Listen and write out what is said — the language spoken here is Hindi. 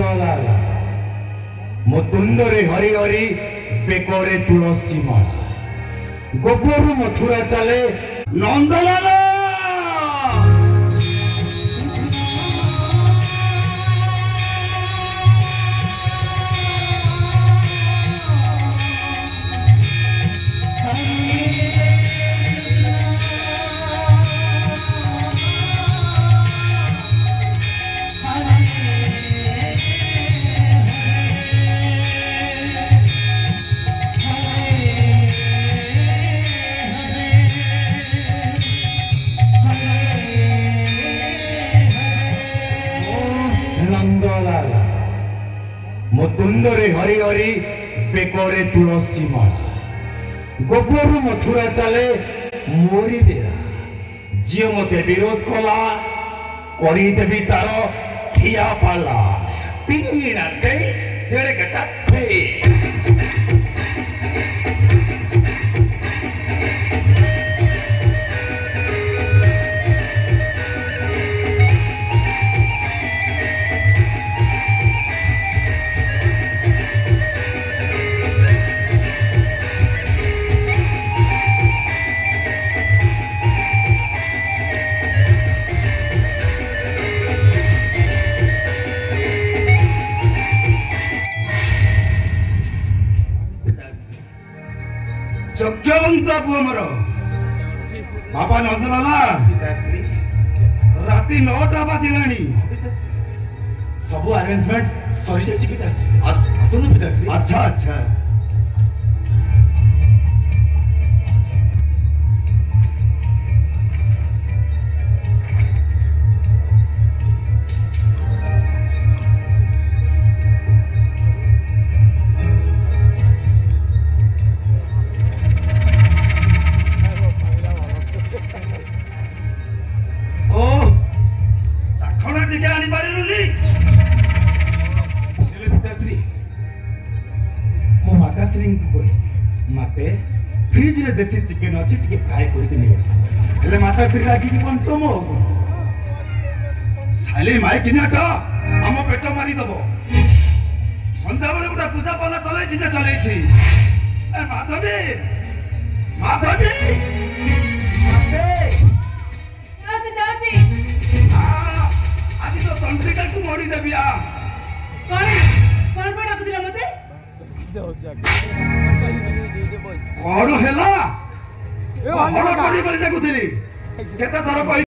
नंदलाल मो तुंडरे हरि हरि बेकरे तुलसी माला गोपरू मथुरा चले नंदलाल नंदलाल मो तुंडरे हरि हरि बेकरे तुलसी माला गोपरू मथुरा चले मोरी देरा जी मते विरोध कला देवी तार ठिया पाला पिंगी नाते तेरे गटाथे जग्यवंत पुओ मोर बाबा नंदलाला राति 9टा बाजिलानी सब अरेंजमेंट सरी जाइछि पिताश्री आसनु पिताश्री अच्छा अच्छा मते फ्रिज रे देसी चिकन अछि टिके फ्राई करके नै आस हेले माता श्री लागी कि पंचम साली माई किनाटा हम पेट मारी दबो संध्या बेले गुटा पूजा पाला चलै छी जे चलै छी ए माधवी माधवी माते जाउची आदि तो तंत्रिका को मोड़ी देबी आ कौन पड़ा कुदिला मते कौन हेला हड़ करी बोली देखुଥିଲି केते थर